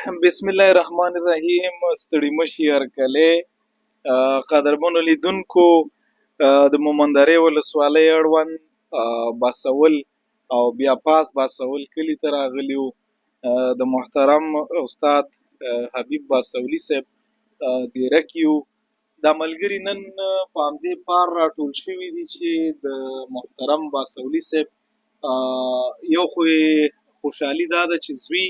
بسم الله الرحمن الرحیم. ستړي مشي هرکلی. قدرمنو لیدونکو، د مومندرې ولسوالۍ اړوند باسول او بیا پاس باسول کلي ته راغلي وو. د محترم استاد حبیب باسولي صاحب دیرک یو. دا ملګري نن په همدې پار راټول شوي دي چې د محترم باسولي صاحب یو خو خوشحالي دا ده چې زوی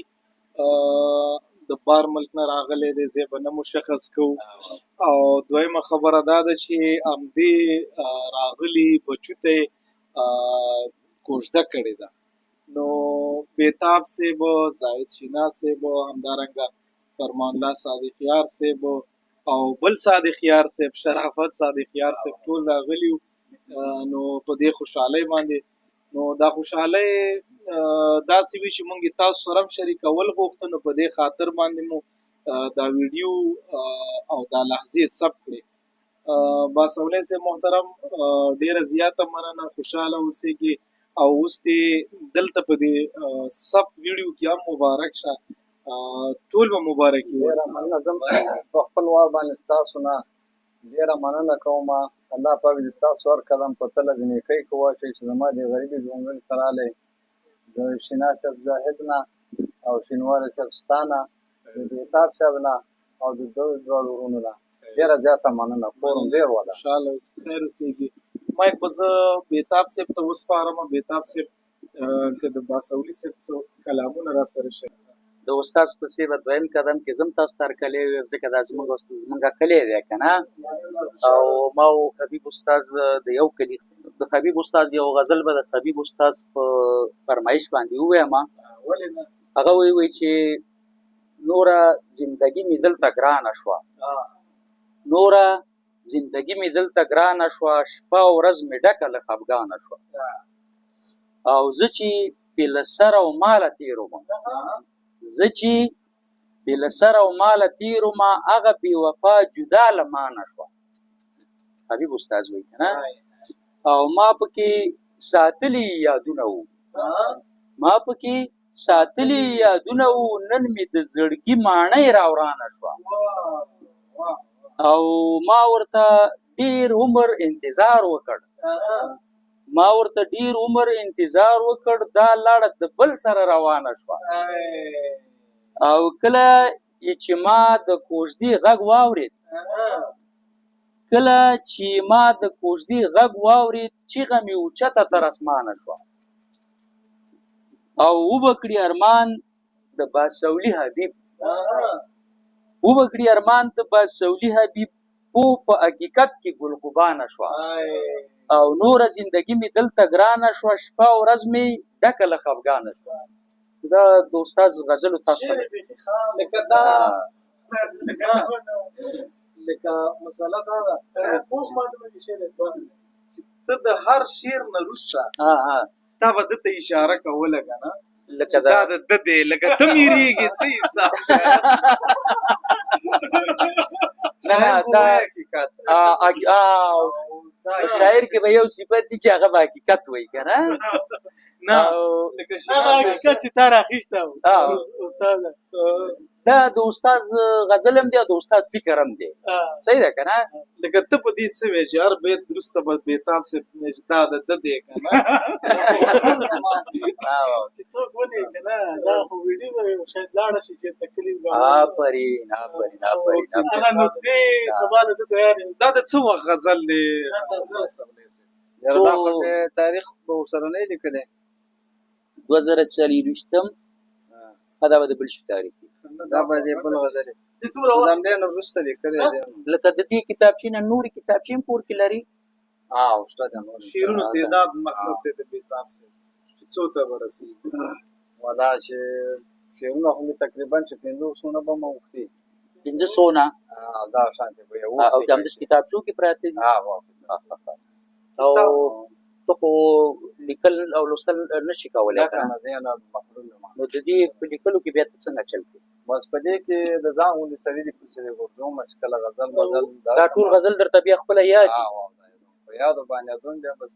د بار ملک نه راغلی دی، زه به نه مشخص کوو. او دویمه خبره دا ده چې همدې راغلي بچو ته یې کوژده کړې ده. نو بیتاب صاحب، زاهد شینا صاحب، همدارنګه فرمان الله صادق یار صاحب او بل صادق یار صاحب، شرافت صادق یار صاحب، ټول راغلي وو. نو په دې خوشحالۍ باندې، نو دا خوشحالۍ داسې وي چې مونږ تاسو سره هم شریکول غوښته، نو په دې خاطر باندې مو دا ویډیو او دا لحظې ثبت کړې. باسولی صاحب محترم، ډېره زیاته مننه، خوشحاله اوسېږي. او اوس دې دلته په دې ثبت ویډیو کې هم مبارک شه، ټول به مبارک وي. ډېره مننه. زه په خپل وار باندې ستاسو نه ډېره مننه کوم. الله پاک دې ستاسو هر قدم په تله د نیکۍ کې واچوي چې زما د غریبي ژوندون ته راغلی، د شینا صاحب زاهد نه او شینواري صاحب ستا نه، د بیتاب صاحب نه او د دواړو ورونو نه ډېره زیاته مننه. کور هم ډېر وله. خوشحاله اوسې، خیر اوسېږي. مایک به زه بیتاب صاحب ته وسپارم. بیتاب صاحب که د باسولي صاحب څه کلامونه را سره شي. د استاد په څېر به دویم قدم کې زم تاسو ته هرکلی ویم، ځکه دا زمونږ کلی دی که نه. او ما و حبیب استاد د یو کلي، د حبیب استاد یو غزل به د حبیب استاد په فرمایش باندې ووایم. هغه وایي چې نوره زندګي مې دلته ګرانه شوه، نوره زندګي مې دلته ګرانه شوه، شپه او ورځ مې ډکه له خفګانه شوه. او زه چې بې له سر او ماله تېر وم، زه چې بې له سر او ماله تېر وم، هغه بې وفا جدا له مانه شوه. حبیب استاد وایي که نه. او ما پکې ساتلي یادونه وو، ما پکې ساتلي یادونه وو، نن مې د زړګي ماڼۍ راورانه شوه. او ما ورته ډېر عمر انتظار وکړ، ما ورته ډېر عمر انتظار وکړ، دا لاړه د بل سره روانه شوه. او کله چې ما د کوژدې غږ واورېد، کله چې ما د کوژدې غږ واورېد، چیغه مې اوچته تر اسمانه شوه. او وبکړي ارمان د باسولي حبیب، وبکړي ارمان د باسولي حبیب، په حقیقت کې ګلخوبانه شوه. او نوره زندګي مې دلته ګرانه شوه، شپه او ورځ مې ډکه له خفګانه شوه. دا د استاد غزلو تاسو ته لکه دا لکه مسله دا ده چې ته د هر شعر نه وروسته تا به ده ته اشاره کوله که نه، لکه دا د ده دی، لکه ته میرېږې څه حساب. نه دا شاعر کې به یو صفت دی چې هغه به حقیقت وایي که نه. نه هغه حقیقت چې تا راخیسته استاده، دا د استاد غزل هم دی او د استاد فکر هم دی، صحیح ده که نه. لکه ته په دې څه وایې چې هر بیت وروسته به بیتاب صاحب چې دا د ده دی که نه. چې څوک ونیي که نه، دا خو ویډیو به شاید لاړه شي چېرته کلي. آفرین آفرین آفرین. هغه نقطې سبا د ده تیار یم. دا د څه وخت غزل دی؟ دا خو تاریخ به ورسره نه یې لیکلی. 2024 دا به د بل شي تاریخ وي. دا به د بل غزل وي، د همدې نه وروسته لیکلی دی. لکه د دې کتابچې نه نورې کتابچې هم کور کې لري. استاد شعرونو تعداد مقصد دی د بیتاب صاحب چې څو ته به رسېږي؟ والا چې شعرونه خو مې تقریبا چې 500 به مو وختي 500 دا شانتې به یې او د همداسې کتابچو کې پراته دي. او ته خو لیکل او لوستل نه شي کولی که نه، نو د دې په لیکلو کې بیا ته څنګه چل کوې؟ بس په دې کې د ځان غوندې سړي دې پسې ګرځوم چې کله غزل دا ټول غزل درته بیا خپله یاد دي؟ په یادو باندې یادون بیا بس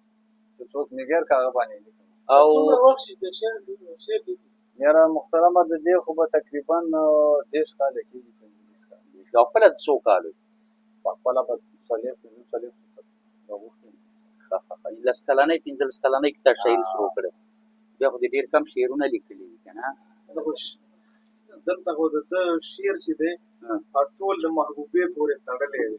چې څوک مې غیر که هغه باندې لیکم. او څومره وخت شي د شعر یاره محترمه د دې خو به تقریبا 10 کاله کېږي او خپله د څو کالو په خپله به 40 لس کلنۍ 15 کلنۍ کې تا شاعري شروع کړې بیا خو دې ډېر کم شعرونه لیکلي دي که نه دلته خو د ده شعر چې دی ټول د محبوبې پورې تړلی دی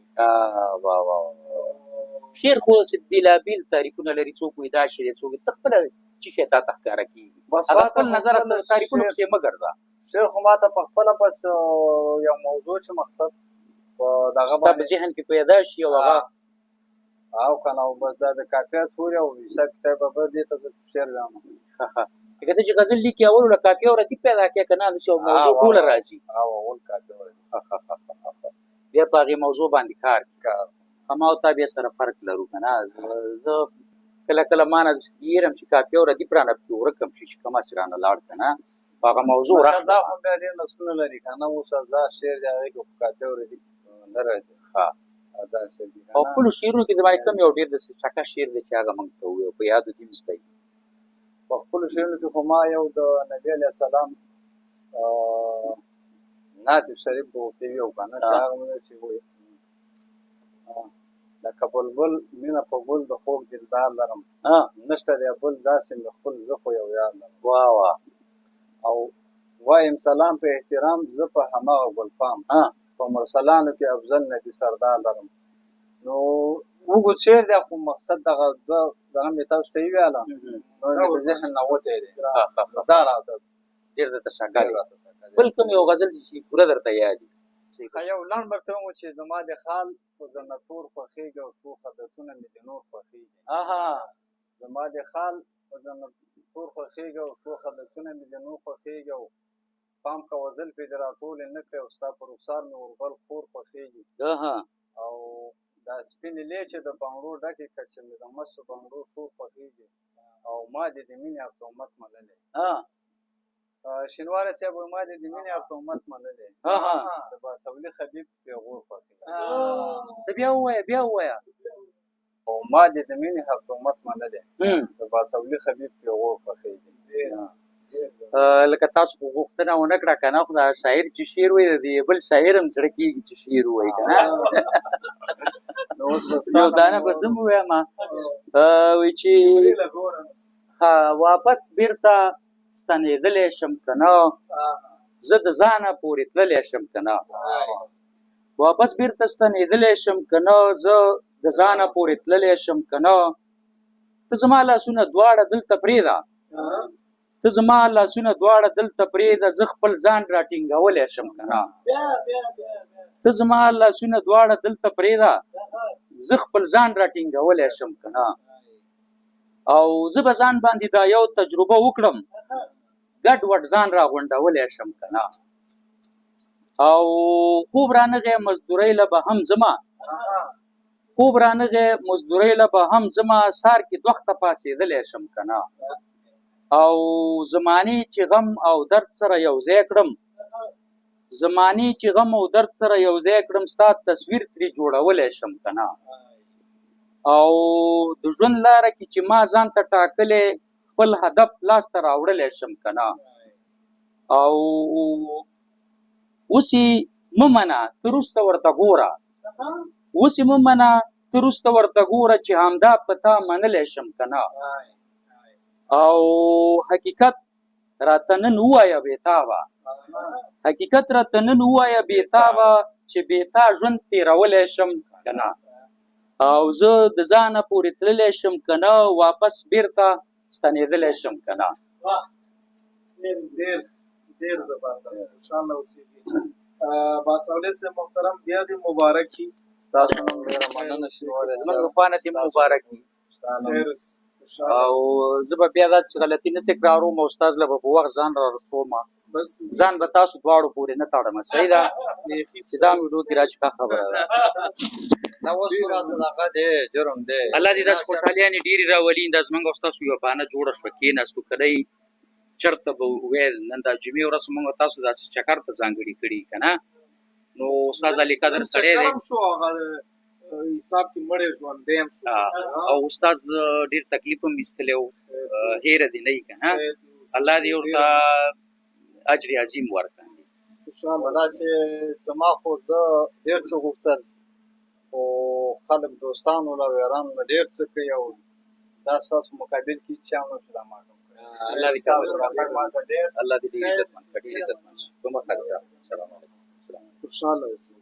شعر خو بېلابېل تعریفونه لري څوک وایي دا شعر دی څوک ته خپله څه شی تا ته ښکاره کېږي هغه خپل نظر تعریفونو پسې مه ګرځه شعر خو ما ته په خپله بس یو موضوع چې مقصد په دغه ستا په ذهن کې پیدا شي او هغه او که نه او بس دا د کافیه تورې او حساب کتاب به دې ته زه شعر وایم لکه ته چې غزل لیکي اول له کافیه او ردیف پیدا کړې که نه د چې موضوع ټوله راځي اول کافیه بیا په هغې موضوع باندې کار کوي ما او تا بیا سره فرق لرو که نه زه کله کله ما نه یېرم چې کافیه او ردیف رانه پکې ورک هم شي چې کوم هسې رانه لاړ که نه په هغه موضوع دا خو بیا ډېر نسلونه لري که نه اوس دا شعر دی هغې کې خو کافیه او ردیف نه راځي او خپلو شعرونو کې زما کم یو ډېر داسې سکه شعر دی چې هغه موږ ته ووایو په یادو دې مستی په خپلو شعرونو کې خو ما یو د نبي علیه السلام نعت شریف به ورته ویو که نه چې هغه مې چې وایي لکه بلبل مینه په ګل د خوږ دلدار لرم نشته دی بل داسې مې خپل زه خو یو یار لرم او وایم سلام په احترام زه په هماغه ګلفام په مرسلانو کې افضل نبي سردار لرم نو وګو شعر دی خو مقصد دغه مې تاسو ته یې ویله نو د ذهن نه وتی دی دا راته ډېر درته ساګه دی بل کوم یو غزل چې پوره درته یاد وي یو لنډ ورته وم چې زما د خال خو زنه تور خوښېږي او څو خدتونه مې د نور خوښېږي زما د خال خو زنه تور خوښېږي او څو خدتونه مې د نور خوښېږي او پام کوه زلفې دې راټولې نه کړې او ستا په رخسار مې وربل خور خوښېږي او دا سپینې لیچې د بنګړو ډکې کړه چې مې د مستو بنګړو شور خوښېږي او ما دې د مینې هر تهمت منلی شینواره صاحب وایي ما دې د مینې هر تهمت منلی د باسولي خبیب پیغور خوښېږي ته بیا ووایه او ما دې د مینې هر تهمت منلی د باسولي خبیب پیغور خوښېږي لکه تاسو خو غوښتنه ونه کړه که نه خو دا شاعر چې شعر وایي د دې بل شاعر هم زړه کېږي چې شعر ووایي که نه یو دانه به زه هم ووایم وایي چې واپس بېرته ستنېدلی شم که نه زه د ځانه پورې تللی شم که نه واپس بېرته ستنېدلی شم که نه زه د ځانه پورې تللی شم که نه ته زما لاسونه دواړه دلته پرېږده ته زما لاسونه دواړه دلته پرېږده زه خپل ځان راټینګولی شم که نه ته زما لاسونه دواړه دلته پرېږده زه خپل ځان راټینګولی شم که نه او زه به ځان باندې دا یو تجربه وکړم ګډ وډ ځان راغونډولی شم که نه او خوب رانغی مزدورۍ له به هم ځمه خوب رانغی مزدورۍ له به هم ځمه سار کې دوخته پاڅېدلی شم که نه او زمانې چې غم او درد سره یو ځای کړم زمانې چې غم او درد سره یو ځای کړم ستا تصویر ترې جوړولی شم که نه او د ژوند لاره کې چې ما ځان ته ټاکلی خپل هدف لاسته راوړلی شم که نه او اوس یې مه منه ته وروسته ورته ګوره اوس یې مه منه ته وروسته ورته ګوره چې همدا په تا منلی شم که نه او حقیقت راته نن ووایه بېتابه حقیقت راته نن ووایه بېتابه چې بېتا ژوند تېرولی شم که نه او زه د ځانه پورې تللی شم که نه واپس بېرته ستنېدلی شم که نه ډېر زبردست خوشحاله اوسېږي باسولي صاحب محترم بیا دې مبارک وي ستاسو نوم ډېره مننه شینواری زموږ د خوا نه دې مبارک وي او زه به بیا داسې غلطي نه تکراروم او استاد له به په وخت ځان را رسوم ځان به تاسو دواړو پورې نه تړم صحیح ده چې دا ویډیو کې راشي ښه خبره ده دا اوس راته دغه دی جرم دی الله دې داسې خوشحالیانې ډېرې راولي دا زموږ او ستاسو یوه بهانه جوړه شوه کېناستو کلی چېرته به ویل نن دا جمعې ورځ موږ تاسو داسې چکر ته ځانګړي کړي که نه نو استاد علي قدر سړی دی حساب کې مړی ژوندی هم شو او استاد ډېر تکلیف هم ایستلی و هیره دې نه وي که نه الله دې ورته اجر عظیم ورکړي. داسې زما خو زه ډېر څه غوښتل خو خلک دوستانو له ویرانو نه ډېر څه کوي او دا ستاسو مقابل کې هېڅ چا هم نشو دا ما ته وکړی. الله دې ستاسو راتګ ماته ډېر الله دې عزتمن کړي، عزتمن شي. کومه خبره؟ سلام علیکم. خوشحاله اوسئ.